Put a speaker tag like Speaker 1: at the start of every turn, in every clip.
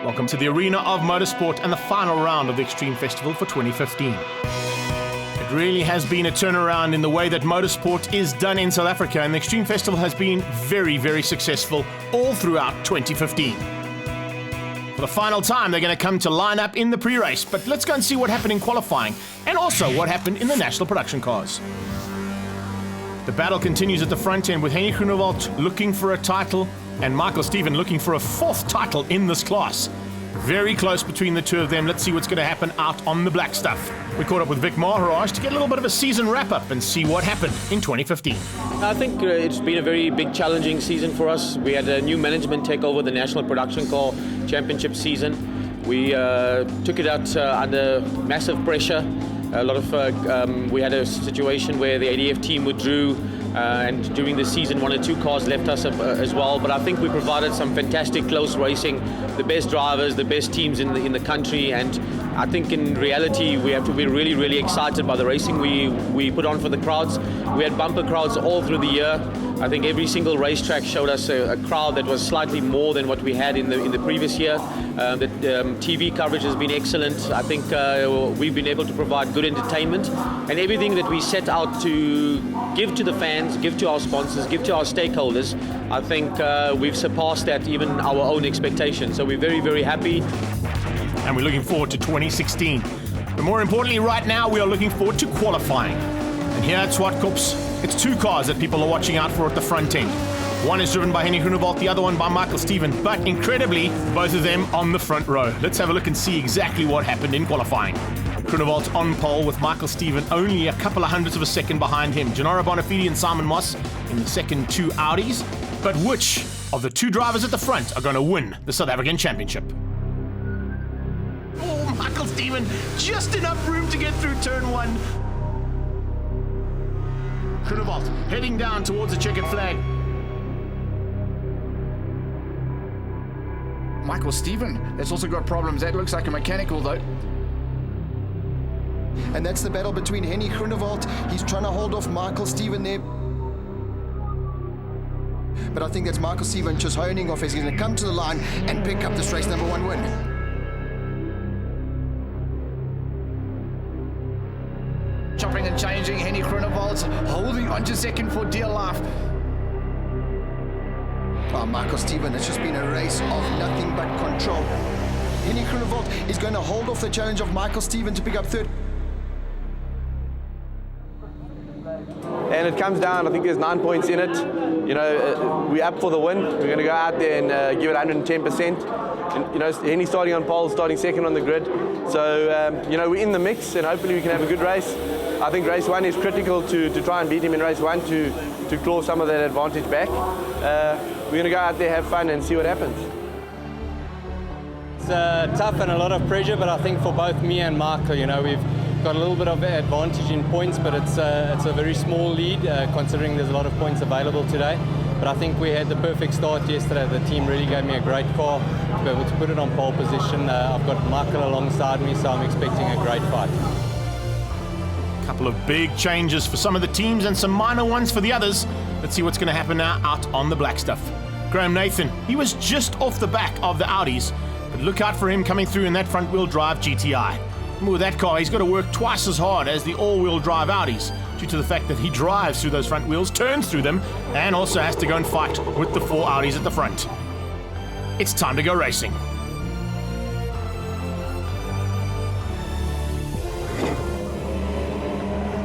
Speaker 1: Welcome to the arena of motorsport and the final round of the Extreme Festival for 2015. It really has been a turnaround in the way that motorsport is done in South Africa, and the Extreme Festival has been very, very successful all throughout 2015. For the final time, they're going to come to line up in the pre-race, but let's go and see what happened in qualifying and also what happened in the national production cars. The battle continues at the front end with Henny Groenewald looking for a title and Michael Steven looking for a fourth title in this class. Very close between the two of them. Let's see what's going to happen out on the black stuff. We caught up with Vic Maharaj to get a little bit of a season wrap-up and see what happened in 2015.
Speaker 2: I think it's been a very big, challenging season for us. We had a new management take over the National Production Car Championship season. We took it out under massive pressure. We had a situation where the ADF team withdrew, and during the season, one or two cars left us as well. But I think we provided some fantastic close racing, the best drivers, the best teams in the country, and I think in reality we have to be really, really excited by the racing we put on for the crowds. We had bumper crowds all through the year. I think every single racetrack showed us a crowd that was slightly more than what we had in the previous year. The TV coverage has been excellent. I think we've been able to provide good entertainment, and everything that we set out to give to the fans, give to our sponsors, give to our stakeholders, I think we've surpassed that, even our own expectations. So we're very, very happy.
Speaker 1: And we're looking forward to 2016. But more importantly, right now, we are looking forward to qualifying. And here at Zwartkops, it's two cars that people are watching out for at the front end. One is driven by Henny Groenewald, the other one by Michael Steven, but incredibly, both of them on the front row. Let's have a look and see exactly what happened in qualifying. Groenewald's on pole with Michael Steven only a couple of hundredths of a second behind him. Gennaro Bonafide and Simon Moss in the second two Audis. But which of the two drivers at the front are going to win the South African Championship? Oh, Michael Steven, just enough room to get through turn one. Groenewald heading down towards the checkered flag.
Speaker 3: Michael Steven has also got problems. That looks like a mechanical though.
Speaker 4: And that's the battle between Henny Groenewald. He's trying to hold off Michael Steven there. But I think that's Michael Steven just honing off as he's going to come to the line and pick up this race number one win.
Speaker 3: Chopping and changing, Henny Groenewald's holding on to second for dear life.
Speaker 4: Well, Michael Steven, it's just been a race of nothing but control. Henny Groenewald is going to hold off the challenge of Michael Steven to pick up third.
Speaker 5: And it comes down, I think there's 9 points in it. You know, we're up for the win. We're going to go out there and give it 110%. And, you know, Henny starting on pole, starting second on the grid. So, you know, we're in the mix and hopefully we can have a good race. I think race one is critical to try and beat him in race one to claw some of that advantage back. We're going to go out there, have fun and see what happens.
Speaker 6: It's tough and a lot of pressure, but I think for both me and Michael, you know, we've got a little bit of advantage in points, but it's a very small lead considering there's a lot of points available today. But I think we had the perfect start yesterday. The team really gave me a great car to be able to put it on pole position. I've got Michael alongside me, so I'm expecting a great fight.
Speaker 1: A couple of big changes for some of the teams and some minor ones for the others. Let's see what's going to happen now out on the black stuff. Graham Nathan, he was just off the back of the Audis, but look out for him coming through in that front-wheel drive GTI. And with that car, he's got to work twice as hard as the all-wheel drive Audis due to the fact that he drives through those front wheels, turns through them, and also has to go and fight with the four Audis at the front. It's time to go racing.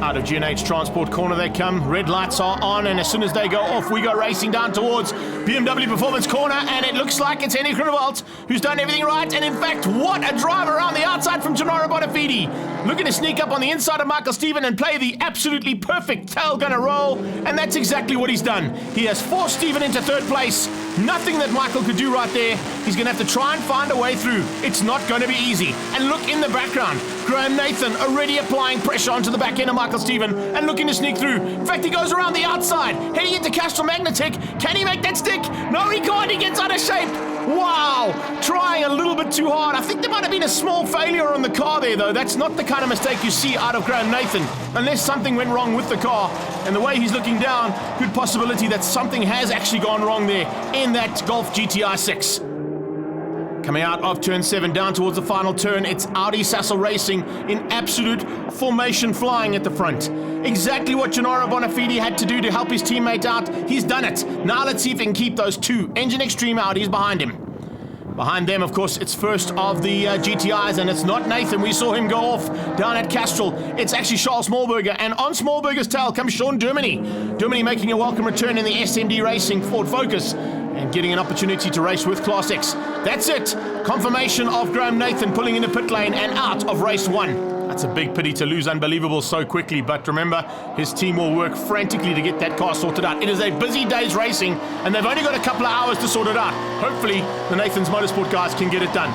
Speaker 1: Out of G&H Transport Corner they come, red lights are on, and as soon as they go off, we go racing down towards BMW Performance Corner, and it looks like it's Henny Groenewald who's done everything right, and in fact, what a drive around the outside from Gennaro Bonafide. Looking to sneak up on the inside of Michael Steven and play the absolutely perfect tail gunner roll, and that's exactly what he's done. He has forced Steven into third place. Nothing that Michael could do right there. He's going to have to try and find a way through. It's not going to be easy. And look in the background, Graham Nathan already applying pressure onto the back end of Michael Steven and looking to sneak through. In fact, he goes around the outside, heading into Castrol Magnetic. Can he make that stick? No, he can't. He gets out of shape. Wow, trying a little bit too hard. I think there might have been a small failure on the car there, though. That's not the kind of mistake you see out of Graham Nathan, unless something went wrong with the car. And the way he's looking down, good possibility that something has actually gone wrong there in that Golf GTI 6. Coming out of turn 7 down towards the final turn, it's Audi Sassel Racing in absolute formation flying at the front. Exactly what Gennaro Bonafide had to do to help his teammate out. He's done it. Now let's see if he can keep those 2 Engine Extreme Audis behind him. Behind them, of course, it's first of the GTIs, and it's not Nathan. We saw him go off down at Castrol. It's actually Charles Smallberger, and on Smallberger's tail comes Sean Dermody. Dermody making a welcome return in the SMD Racing Ford Focus and getting an opportunity to race with Class X. That's it. Confirmation of Graham Nathan pulling into pit lane and out of race 1. That's a big pity to lose Unbelievable so quickly, but remember, his team will work frantically to get that car sorted out. It is a busy day's racing, and they've only got a couple of hours to sort it out. Hopefully, the Nathan's Motorsport guys can get it done.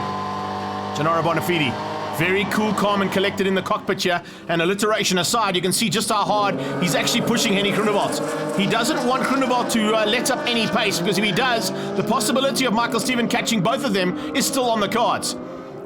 Speaker 1: Gennaro Bonafide, very cool, calm, and collected in the cockpit here. And alliteration aside, you can see just how hard he's actually pushing Henny Groenewald. He doesn't want Groenewald to let up any pace, because if he does, the possibility of Michael Steven catching both of them is still on the cards.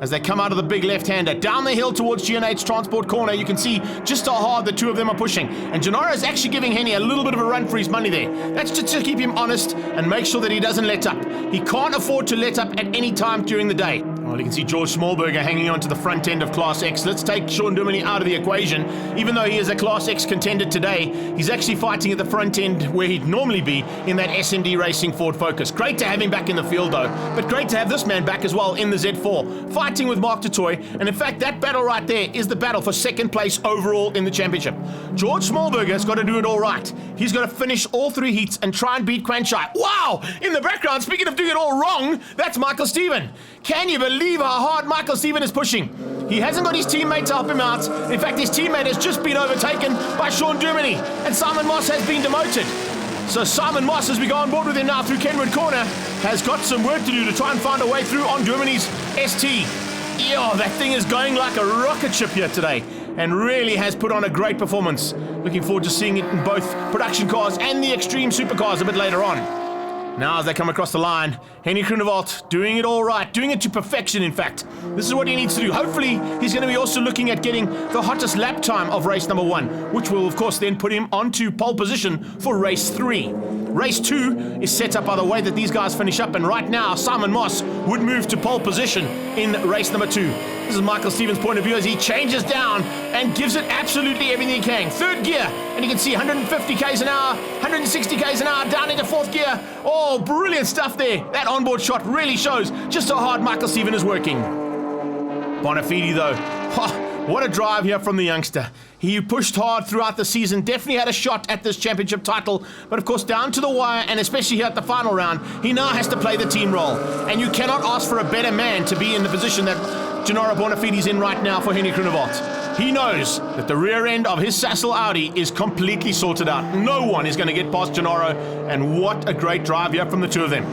Speaker 1: As they come out of the big left-hander, down the hill towards G&H Transport Corner, you can see just how hard the two of them are pushing. And Gennaro is actually giving Henny a little bit of a run for his money there. That's just to keep him honest and make sure that he doesn't let up. He can't afford to let up at any time during the day. Well, you can see George Smallberger hanging on to the front end of Class X. Let's take Sean Dermody out of the equation. Even though he is a Class X contender today, he's actually fighting at the front end where he'd normally be in that SMD Racing Ford Focus. Great to have him back in the field though, but great to have this man back as well in the Z4, fighting with Mark Dutoy. And in fact, that battle right there is the battle for second place overall in the championship. George Smallberger's got to do it all right. He's got to finish all 3 heats and try and beat Quanshai. Wow! In the background, speaking of doing it all wrong, that's Michael Steven. Can you believe how hard Michael Steven is pushing? He hasn't got his teammate to help him out. In fact, his teammate has just been overtaken by Sean Dermody, and Simon Moss has been demoted. So Simon Moss, as we go on board with him now through Kenwood Corner, has got some work to do to try and find a way through on Dermody's ST. Yeah, that thing is going like a rocket ship here today, and really has put on a great performance. Looking forward to seeing it in both production cars and the extreme supercars a bit later on. Now as they come across the line, Henny Groenewald doing it all right, doing it to perfection in fact. This is what he needs to do. Hopefully he's going to be also looking at getting the hottest lap time of race number 1, which will of course then put him onto pole position for race 3. Race 2 is set up by the way that these guys finish up, and right now Simon Moss would move to pole position in race number 2. This is Michael Stevens' point of view as he changes down and gives it absolutely everything he can. 3rd gear, and you can see 150 k's an hour, 160 k's an hour down into 4th gear. Oh, brilliant stuff there. That onboard shot really shows just how hard Michael Steven is working. Bonafide though, what a drive here from the youngster. He pushed hard throughout the season, definitely had a shot at this championship title, but of course down to the wire, and especially here at the final round, he now has to play the team role. And you cannot ask for a better man to be in the position that Gennaro Bonafide's in right now for Henny Groenewald. He knows that the rear end of his Sassel Audi is completely sorted out. No one is going to get past Gennaro, and what a great drive here from the two of them.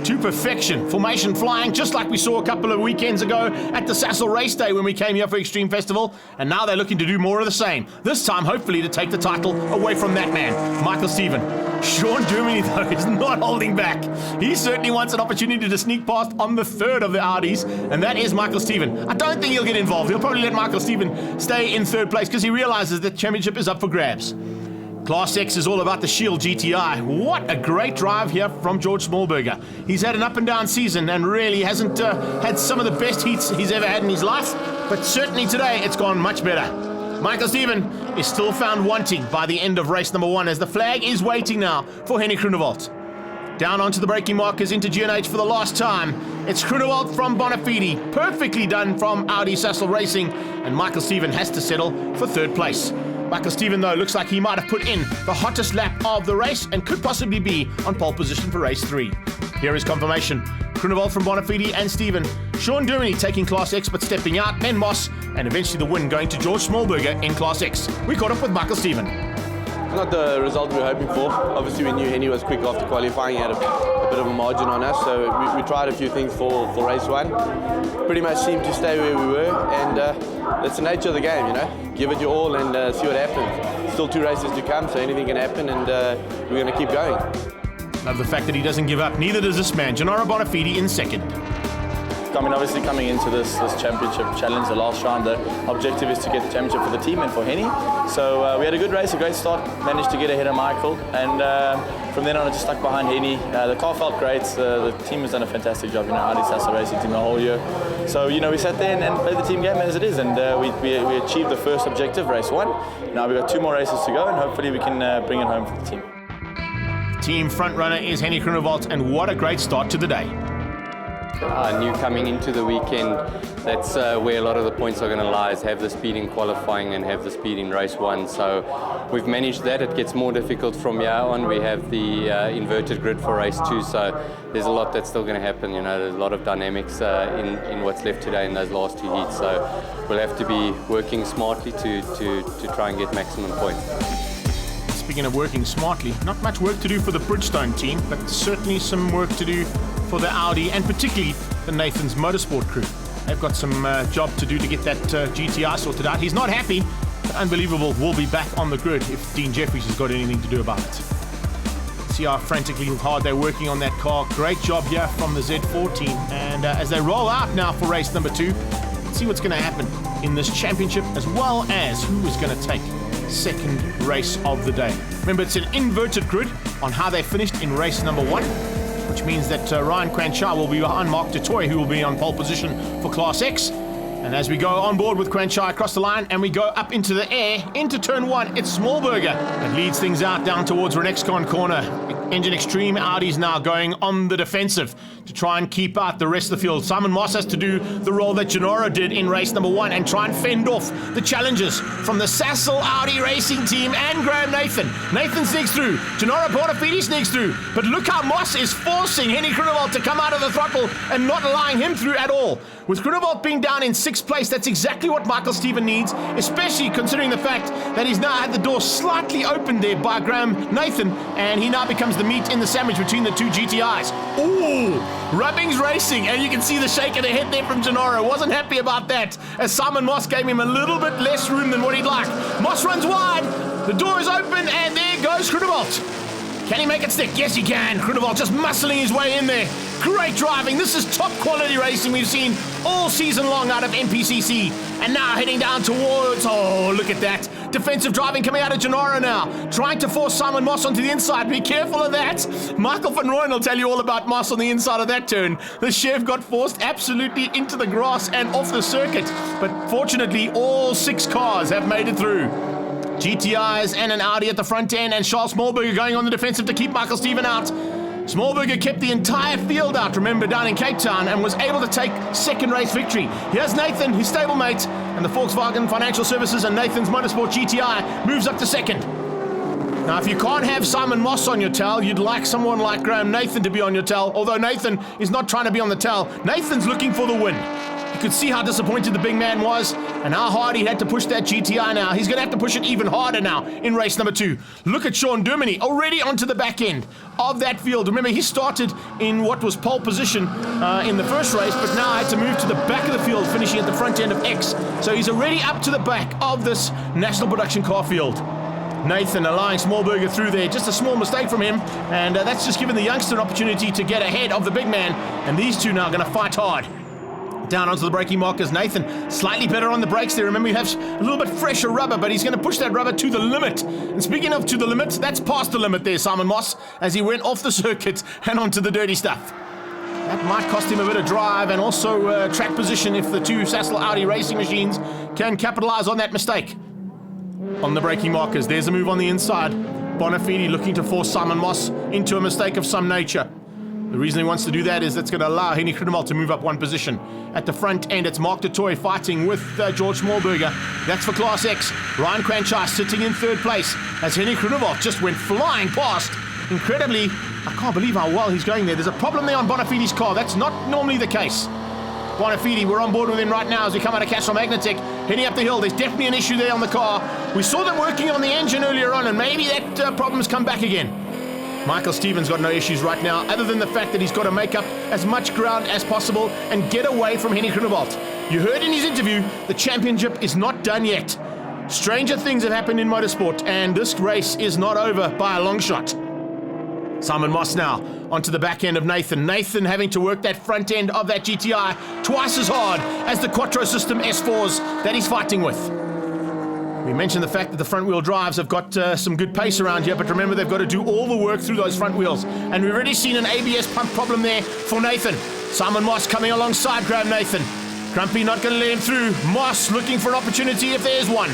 Speaker 1: To perfection. Formation flying, just like we saw a couple of weekends ago at the Sassel Race Day when we came here for Extreme Festival, and now they're looking to do more of the same. This time, hopefully, to take the title away from that man, Michael Steven. Sean Dermody, though, is not holding back. He certainly wants an opportunity to sneak past on the 3rd of the Audis, and that is Michael Steven. I don't think he'll get involved. He'll probably let Michael Steven stay in 3rd place because he realizes that the championship is up for grabs. Class X is all about the Shield GTI. What a great drive here from George Smallberger. He's had an up and down season and really hasn't had some of the best heats he's ever had in his life, but certainly today it's gone much better. Michael Steven is still found wanting by the end of race number 1 as the flag is waiting now for Henny Groenewald. Down onto the braking markers into G&H for the last time. It's Groenewald from Bonafide. Perfectly done from Audi Sassel Racing, and Michael Steven has to settle for 3rd place. Michael Steven, though, looks like he might have put in the hottest lap of the race and could possibly be on pole position for race 3. Here is confirmation. Groenewald from Bonafide and Steven. Sean Dermody taking Class X but stepping out, then Moss, and eventually the win going to George Smallberger in Class X. We caught up with Michael Steven.
Speaker 5: Not the result we were hoping for. Obviously we knew Henny was quick after qualifying. He had a bit of a margin on us, so we tried a few things for race 1. Pretty much seemed to stay where we were, and that's the nature of the game, you know. Give it your all and see what happens. Still 2 races to come, so anything can happen, and we're going to keep going.
Speaker 1: Love the fact that he doesn't give up. Neither does this man, Gennaro Bonafide, in 2nd.
Speaker 7: I mean, obviously coming into this championship challenge, the last round, the objective is to get the championship for the team and for Henny. So we had a good race, a great start, managed to get ahead of Michael, and from then on I just stuck behind Henny. The car felt great, the team has done a fantastic job, Audi Sasa Racing Team the whole year. So, we sat there and played the team game as it is, and we achieved the first objective, race 1. Now we've got 2 more races to go, and hopefully we can bring it home for the team.
Speaker 1: Team front runner is Henny Groenewald, and what a great start to the day.
Speaker 6: New coming into the weekend, that's where a lot of the points are going to lie, is have the speed in qualifying and have the speed in race 1. So we've managed that. It gets more difficult from here on. We have the inverted grid for race 2, so there's a lot that's still going to happen. There's a lot of dynamics in what's left today in those last 2 heats. So we'll have to be working smartly to try and get maximum points.
Speaker 1: Speaking of working smartly, not much work to do for the Bridgestone team, but certainly some work to do for the Audi and particularly the Nathan's Motorsport crew. They've got some job to do to get that GTI sorted out. He's not happy, but unbelievable, will be back on the grid if Dean Jeffries has got anything to do about it. See how frantically hard they're working on that car. Great job here from the Z4 team. And as they roll out now for race number 2, let's see what's going to happen in this championship, as well as who is going to take second race of the day. Remember, it's an inverted grid on how they finished in race number 1, which means that Ryan Quanchar will be behind Mark du Toit, who will be on pole position for Class X. And as we go on board with Quanchar across the line and we go up into the air, into turn 1, it's Smallberger that leads things out down towards Renexcon corner. Engine Extreme Audi's now going on the defensive to try and keep out the rest of the field. Simon Moss has to do the role that Gennaro did in race number 1 and try and fend off the challenges from the Sassel Audi Racing Team and Graham Nathan. Nathan sneaks through, Gennaro Portafidi sneaks through, but look how Moss is forcing Henny Groenewald to come out of the throttle and not allowing him through at all. With Groenewald being down in 6th place, that's exactly what Michael Steven needs, especially considering the fact that he's now had the door slightly opened there by Graham Nathan, and he now becomes the meat in the sandwich between the 2 GTIs. Ooh, Rubbings Racing, and you can see the shake of the head there from Gennaro. Wasn't happy about that, as Simon Moss gave him a little bit less room than what he'd like. Moss runs wide, the door is open, and there goes Groenewald. Can he make it stick? Yes, he can. Groenewald just muscling his way in there. Great driving. This is top quality racing we've seen all season long out of NPCC. And now heading down towards, oh, look at that. Defensive driving coming out of Gennaro now. Trying to force Simon Moss onto the inside. Be careful of that. Michael van Rooyen will tell you all about Moss on the inside of that turn. The chef got forced absolutely into the grass and off the circuit. But fortunately, all 6 cars have made it through. GTIs and an Audi at the front end, and Charles Smallberger going on the defensive to keep Michael Steven out. Smallberger kept the entire field out, remember, down in Cape Town, and was able to take second race victory. Here's Nathan, his stablemate, and the Volkswagen Financial Services and Nathan's Motorsport GTI moves up to second. Now, if you can't have Simon Moss on your tail, you'd like someone like Graham Nathan to be on your tail, although Nathan is not trying to be on the tail. Nathan's looking for the win. You could see how disappointed the big man was and how hard he had to push that GTI now. He's going to have to push it even harder now in race number 2. Look at Sean Dermody already onto the back end of that field. Remember, he started in what was pole position in the first race, but now had to move to the back of the field, finishing at the front end of X. So he's already up to the back of this national production car field. Nathan allowing Smallberger through there. Just a small mistake from him, and that's just given the youngster an opportunity to get ahead of the big man. And these two now are going to fight hard. Down onto the braking markers. Nathan slightly better on the brakes there. Remember, he has a little bit fresher rubber, but he's going to push that rubber to the limit. And speaking of to the limit, that's past the limit there, Simon Moss, as he went off the circuit and onto the dirty stuff. That might cost him a bit of drive and also track position if the 2 Sassel Audi racing machines can capitalize on that mistake. On the braking markers, there's a move on the inside. Bonafide looking to force Simon Moss into a mistake of some nature. The reason he wants to do that is that's going to allow Henny Groenewald to move up 1 position. At the front end, it's Mark du Toit fighting with George Smallberger. That's for Class X. Ryan Quanchar sitting in 3rd place as Henny Groenewald just went flying past. Incredibly, I can't believe how well he's going there. There's a problem there on Bonafide's car. That's not normally the case. Bonafide, we're on board with him right now as we come out of Castro Magnetec, heading up the hill. There's definitely an issue there on the car. We saw them working on the engine earlier on, and maybe that problem's come back again. Michael Steven's got no issues right now, other than the fact that he's got to make up as much ground as possible and get away from Henny Groenewald. You heard in his interview, the championship is not done yet. Stranger things have happened in motorsport, and this race is not over by a long shot. Simon Moss now onto the back end of Nathan. Nathan having to work that front end of that GTI twice as hard as the Quattro System S4s that he's fighting with. We mentioned the fact that the front wheel drives have got some good pace around here, but remember they've got to do all the work through those front wheels. And we've already seen an ABS pump problem there for Nathan. Simon Moss coming alongside Graham Nathan. Grumpy not going to let him through. Moss looking for an opportunity if there is one.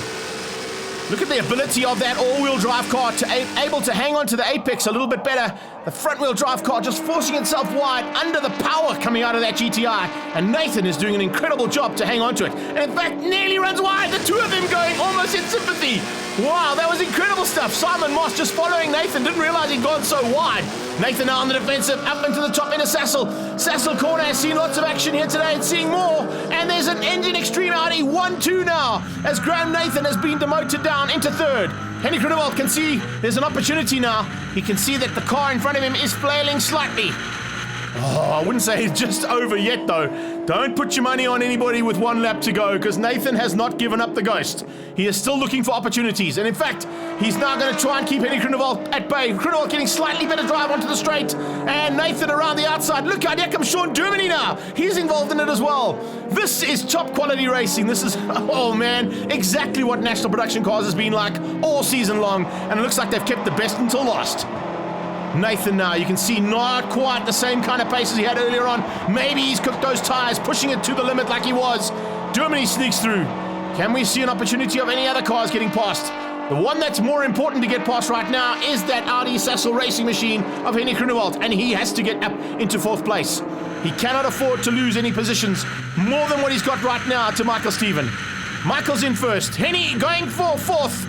Speaker 1: Look at the ability of that all-wheel drive car to able to hang on to the apex a little bit better. The front-wheel drive car just forcing itself wide under the power coming out of that GTI. And Nathan is doing an incredible job to hang on to it. And in fact, nearly runs wide. The two of them going almost in sympathy. Wow, that was incredible stuff. Simon Moss just following Nathan. Didn't realize he'd gone so wide. Nathan now on the defensive, up into the top into Sassel. Sassel corner has seen lots of action here today and seeing more. And there's an Engine Extreme Audi 1-2 now as Graham Nathan has been demoted down into third. Henny Groenewald can see there's an opportunity now. He can see that the car in front of him is flailing slightly. Oh, I wouldn't say it's just over yet though. Don't put your money on anybody with one lap to go, because Nathan has not given up the ghost. He is still looking for opportunities, and in fact, he's now going to try and keep Henny Groenewald at bay. Groenewald getting slightly better drive onto the straight, and Nathan around the outside. Look out, here comes Sean Germany now. He's involved in it as well. This is top quality racing. This is, oh man, exactly what National Production Cars has been like all season long, and it looks like they've kept the best until last. Nathan now, you can see not quite the same kind of pace as he had earlier on. Maybe he's cooked those tyres, pushing it to the limit like he was. Germany sneaks through. Can we see an opportunity of any other cars getting past? The one that's more important to get past right now is that Audi Sassel racing machine of Henny Groenewald, and he has to get up into fourth place. He cannot afford to lose any positions more than what he's got right now to Michael Stephen. Michael's in first. Henny going for fourth.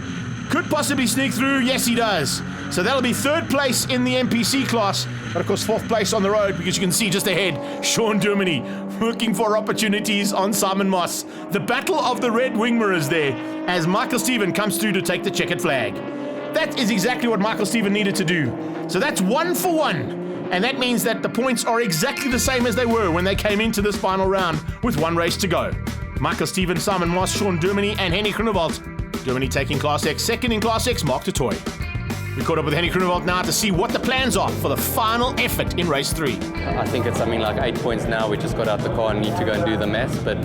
Speaker 1: Could possibly sneak through. Yes, he does. So that'll be third place in the NPC class, but of course fourth place on the road, because you can see just ahead, Sean Germany looking for opportunities on Simon Moss. The battle of the red wing mirrors there, as Michael Stephen comes through to take the checkered flag. That is exactly what Michael Stephen needed to do. So that's 1 for 1, and that means that the points are exactly the same as they were when they came into this final round with one race to go. Michael Stephen, Simon Moss, Sean Germany, and Henny Groenewald. Germany taking Class X, second in Class X, Mark Toy. We caught up with Henny Groenewald now to see what the plans are for the final effort in race 3.
Speaker 6: I think it's something like 8 points now. We just got out the car and need to go and do the maths. But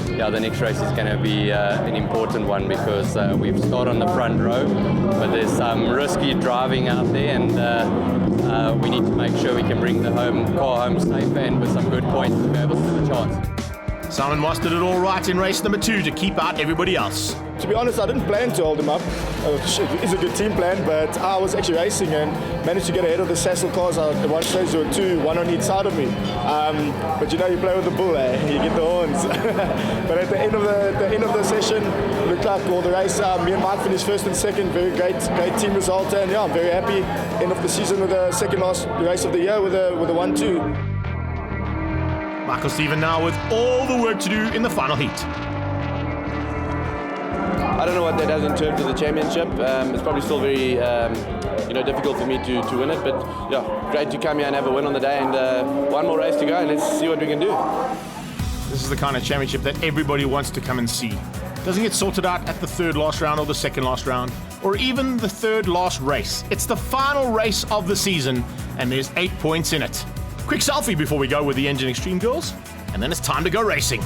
Speaker 6: yeah, the next race is going to be an important one, because we've started on the front row, but there's some risky driving out there, and we need to make sure we can bring the car home safe and with some good points to be able to do the chance.
Speaker 1: Simon Moss did it all right in race number 2 to keep out everybody else.
Speaker 8: To be honest, I didn't plan to hold him up. It's a good team plan, but I was actually racing and managed to get ahead of the Sassel cars. At one stage there were 2, one on each side of me. But you know, you play with the bull, you get the horns. But at the end of the session, it looked like all the race. Me and Mike finished first and second. Very great team result, and yeah, I'm very happy. End of the season with the second last race of the year with a 1-2.
Speaker 1: Michael Stephen now with all the work to do in the final heat.
Speaker 5: I don't know what that does in terms of the championship. It's probably still very difficult for me to win it, but yeah, great to come here and have a win on the day, and one more race to go, and let's see what we can do.
Speaker 1: This is the kind of championship that everybody wants to come and see. Doesn't get sorted out at the third last round or the second last round, or even the third last race. It's the final race of the season, and there's 8 points in it. Quick selfie before we go with the Engine Extreme girls, and then it's time to go racing.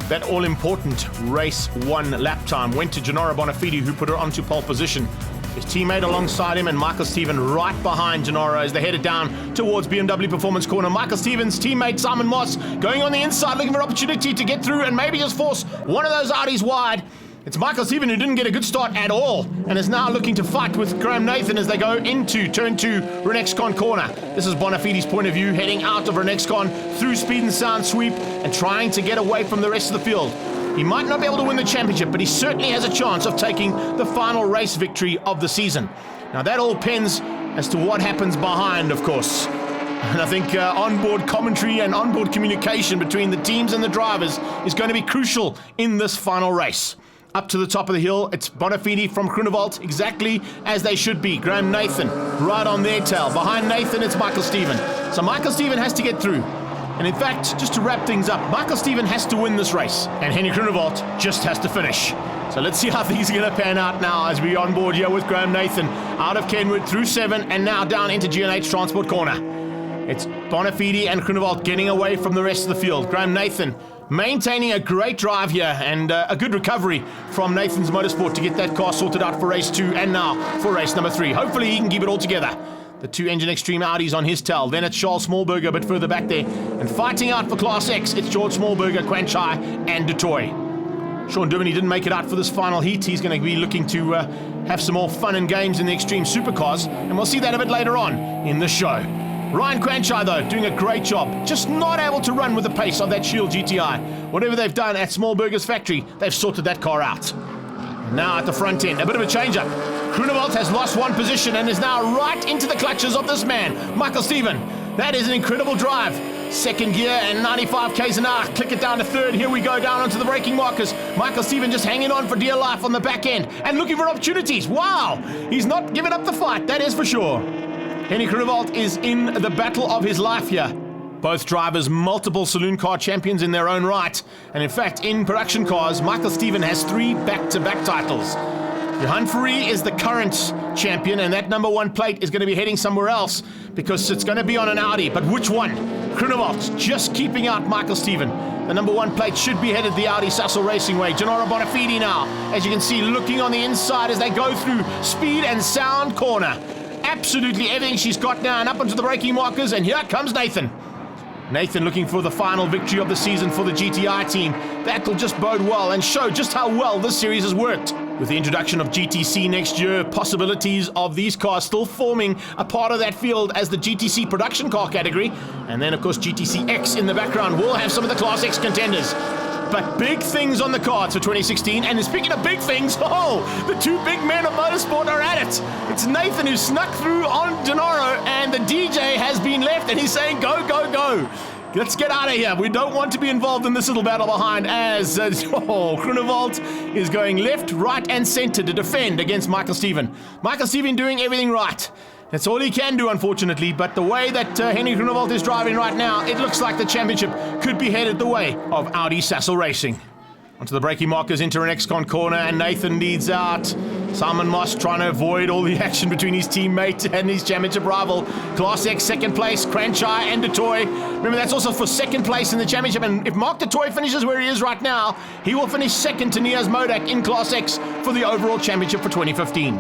Speaker 1: That all-important race 1 lap time went to Gennaro Bonafide, who put her onto pole position. His teammate alongside him and Michael Stephen right behind Gennaro as they headed down towards BMW Performance Corner. Michael Stephen's teammate Simon Moss going on the inside, looking for opportunity to get through and maybe just force one of those Audis wide. It's Michael Stephen who didn't get a good start at all and is now looking to fight with Graham Nathan as they go into turn 2 Renexcon corner. This is Bonafide's point of view, heading out of Renexcon through speed and sound sweep and trying to get away from the rest of the field. He might not be able to win the championship, but he certainly has a chance of taking the final race victory of the season. Now that all depends as to what happens behind, of course. And I think onboard commentary and onboard communication between the teams and the drivers is going to be crucial in this final race. Up to the top of the hill, it's Bonafide from Groenewald, exactly as they should be. Graham Nathan right on their tail. Behind Nathan, it's Michael Stephen. So Michael Stephen has to get through. And And in fact, just to wrap things up, Michael Stephen has to win this race, and Henny Groenewald just has to finish. So let's see how things are going to pan out now as we on board here with Graham Nathan out of Kenwood through 7 and now down into G&H Transport Corner. It's Bonafide and Groenewald getting away from the rest of the field. Graham Nathan maintaining a great drive here and a good recovery from Nathan's Motorsport to get that car sorted out for race 2 and now for race number 3. Hopefully he can keep it all together. The 2 Engine Extreme Audis on his tail. Then it's Charles Smallberger a bit further back there. And fighting out for Class X, it's George Smallberger, Quanchai and Du Toit. Sean Duveney didn't make it out for this final heat. He's going to be looking to have some more fun and games in the Extreme Supercars. And we'll see that a bit later on in the show. Ryan Quanchai, though, doing a great job. Just not able to run with the pace of that Shield GTI. Whatever they've done at Smallberger's factory, they've sorted that car out. Now at the front end, a bit of a change-up. Groenewald has lost 1 position and is now right into the clutches of this man, Michael Stephen. That is an incredible drive. 2nd gear and 95 k's an hour. Click it down to 3rd. Here we go down onto the braking markers. Michael Stephen just hanging on for dear life on the back end and looking for opportunities. Wow, he's not giving up the fight, that is for sure. Henny Groenewald is in the battle of his life here. Both drivers multiple saloon car champions in their own right. And in fact, in production cars, Michael Stephen has 3 back-to-back titles. Johan Fourie is the current champion, and that number 1 plate is going to be heading somewhere else because it's going to be on an Audi. But which one? Groenewald just keeping out Michael Stephen. The number 1 plate should be headed the Audi Sassel Racing way. Gennaro Bonafide now, as you can see, looking on the inside as they go through Speed and Sound Corner. Absolutely everything she's got now, and up onto the braking markers, and here comes Nathan. Nathan looking for the final victory of the season for the GTI team. That will just bode well and show just how well this series has worked. With the introduction of GTC next year, possibilities of these cars still forming a part of that field as the GTC production car category. And then, of course, GTC X in the background will have some of the Class X contenders. But big things on the cards for 2016. And speaking of big things, the 2 big men of motorsport are at it. It's Nathan who snuck through on Gennaro, and the DJ has been left, and he's saying, go, go, go. Let's get out of here. We don't want to be involved in this little battle behind as Groenewald is going left, right, and center to defend against Michael Stephen. Michael Stephen doing everything right. That's all he can do, unfortunately, but the way that Henny Groenewald is driving right now, it looks like the championship could be headed the way of Audi Sassel Racing. Onto the braking markers, into an X-Con corner, and Nathan leads out. Simon Moss trying to avoid all the action between his teammate and his championship rival. Class X 2nd place, Quanchai and Du Toit. Remember, that's also for 2nd place in the championship, and if Mark Du Toit finishes where he is right now, he will finish 2nd to Niaz Modak in Class X for the overall championship for 2015.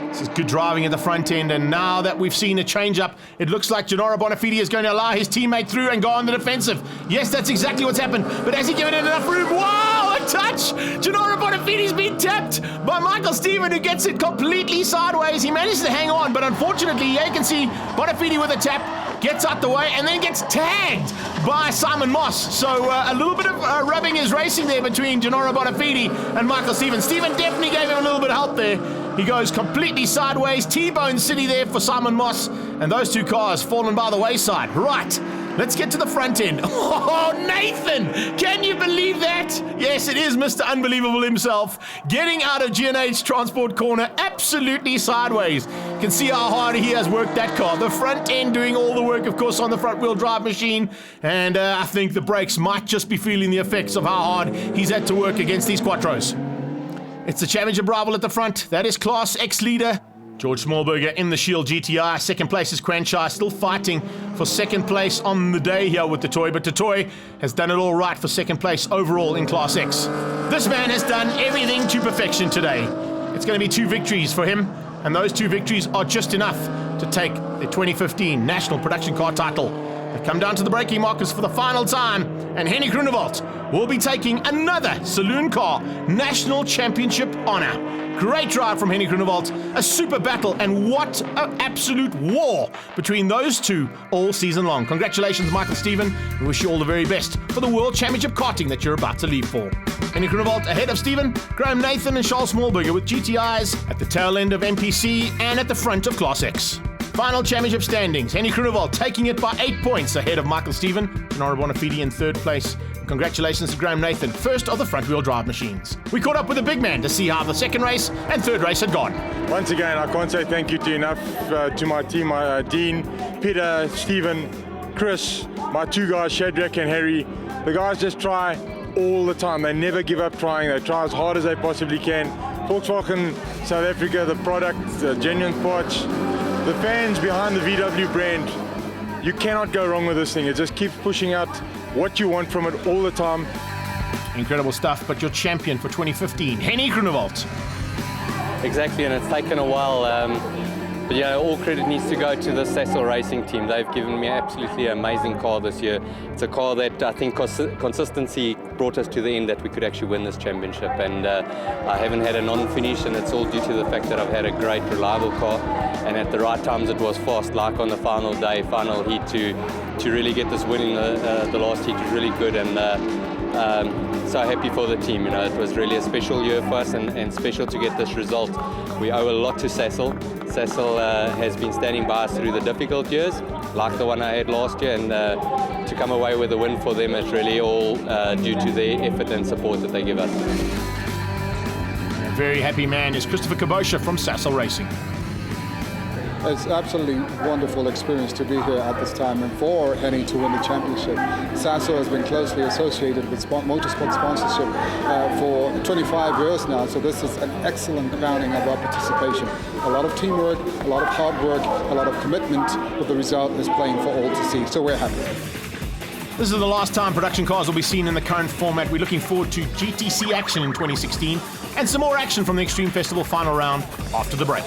Speaker 1: This is good driving at the front end, and now that we've seen a change-up, it looks like Gennaro Bonafide is going to allow his teammate through and go on the defensive. Yes, that's exactly what's happened, but has he given it enough room? Wow, a touch! Gennaro Bonafide's been tapped by Michael Stephen, who gets it completely sideways. He manages to hang on, but unfortunately, you can see Bonafide with a tap, gets out the way, and then gets tagged by Simon Moss. So a little bit of rubbing is racing there between Gennaro Bonafide and Michael Stephen. Stephen definitely gave him a little bit of help there. He goes completely sideways, T-Bone City there for Simon Moss, and those 2 cars fallen by the wayside. Right, let's get to the front end. Oh, Nathan! Can you believe that? Yes, it is Mr. Unbelievable himself, getting out of G&H Transport Corner absolutely sideways. You can see how hard he has worked that car. The front end doing all the work, of course, on the front-wheel drive machine, and I think the brakes might just be feeling the effects of how hard he's had to work against these Quattros. It's the championship rival at the front. That is Class X leader George Smallberger in the Shield GTI. 2nd place is Quanchai, still fighting for 2nd place on the day here with Du Toit, but Du Toit has done it all right for 2nd place overall in Class X. This man has done everything to perfection today. It's going to be 2 victories for him, and those 2 victories are just enough to take the 2015 National Production Car title. They come down to the braking markers for the final time, and Henny Groenewald will be taking another Saloon Car National Championship honor. Great drive from Henny Groenewald, a super battle, and what an absolute war between those 2 all season long. Congratulations, Michael Stephen. We wish you all the very best for the World Championship karting that you're about to leave for. Henny Groenewald ahead of Stephen, Graham Nathan and Charles Smallberger with GTIs at the tail end of NPCC and at the front of Class X. Final championship standings, Henny Groenewald taking it by 8 points ahead of Michael Stephen, Gennaro Bonafide in 3rd place. Congratulations to Graham Nathan, first of the front-wheel drive machines. We caught up with the big man to see how the 2nd race and 3rd race had gone.
Speaker 8: Once again, I can't say thank you to enough to my team, Dean, Peter, Stephen,
Speaker 9: Chris, my two guys, Shadrach and Harry, the guys just try all the time. They never give up trying. They try as hard as they possibly can. Volkswagen South Africa, the product, the genuine parts, the fans behind the VW brand, you cannot go wrong with this thing. It just keeps pushing out what you want from it all the time.
Speaker 1: Incredible stuff, but your champion for 2015, Henny Groenewald.
Speaker 6: Exactly, and it's taken a while. But yeah, all credit needs to go to the Cecil Racing team. They've given me absolutely amazing car this year. It's a car that I think consistency brought us to the end that we could actually win this championship. And I haven't had a non-finish, and it's all due to the fact that I've had a great, reliable car. And at the right times it was fast, like on the final day, final heat, to really get this win in the last heat was really good. And so happy for the team. You know, it was really a special year for us, and special to get this result. We owe a lot to Cecil. Cecil has been standing by us through the difficult years, like the one I had last year, and to come away with a win for them is really all due to their effort and support that they give us.
Speaker 1: A very happy man is Christopher Kabosha from Cecil Racing.
Speaker 10: It's absolutely wonderful experience to be here at this time and for Henny to win the championship. Sasso has been closely associated with motorsport sponsorship for 25 years now, so this is an excellent crowning of our participation. A lot of teamwork, a lot of hard work, a lot of commitment, but the result is playing for all to see, so we're happy.
Speaker 1: This is the last time production cars will be seen in the current format. We're looking forward to GTC action in 2016 and some more action from the Extreme Festival final round after the break.